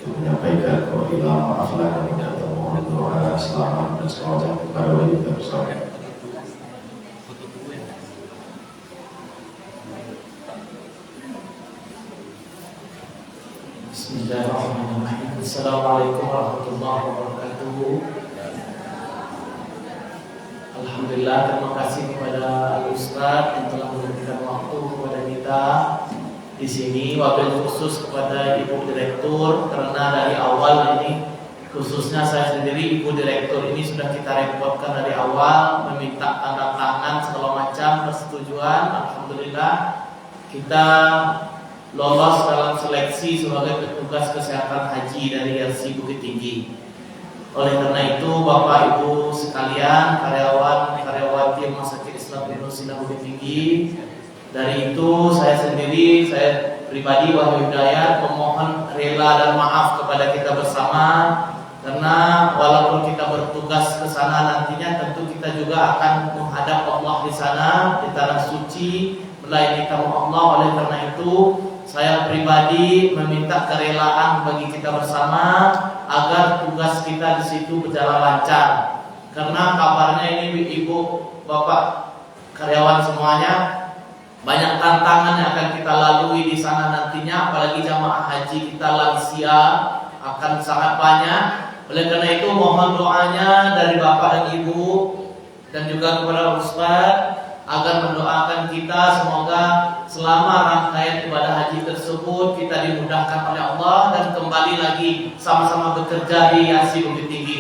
S2: untuk menyampaikan wabillahi maaflah dan mohon doa selamat dan semoga kepada wali kita bersama.
S3: Bismillahirrahmanirrahim. Assalamualaikum warahmatullahi wabarakatuh. Alhamdulillah, terima kasih kepada Ustaz yang telah memberikan waktu kepada kita di sini. Wabil khusus kepada Ibu Direktur, karena dari awal ini, khususnya saya sendiri, Ibu Direktur ini sudah kita repotkan dari awal, meminta tanda tangan segala macam persetujuan. Alhamdulillah kita lolos dalam seleksi sebagai petugas kesehatan haji dari RC Bukit Tinggi. Oleh karena itu, Bapak Ibu sekalian, karyawan-karyawati Rumah Sakit Islam Indonesia Bukit Tinggi, dari itu saya sendiri, saya pribadi Wahyu Hidayat memohon rela dan maaf kepada kita bersama, karena walaupun kita bertugas ke sana nantinya, tentu kita juga akan menghadap Allah di sana, di tanah suci, melayani tamu Allah. Oleh karena itu, saya pribadi meminta kerelaan bagi kita bersama agar tugas kita di situ berjalan lancar. Karena kabarnya ini Ibu, Bapak, karyawan semuanya, banyak tantangan yang akan kita lalui di sana nantinya, apalagi jamaah haji kita lansia akan sangat banyak. Oleh karena itu mohon doanya dari Bapak dan Ibu dan juga kepada Ustaz agar mendoakan kita semoga selama rangkaian ibadah haji tersebut kita dimudahkan oleh Allah dan kembali lagi sama-sama bekerja di RC Bukit Tinggi.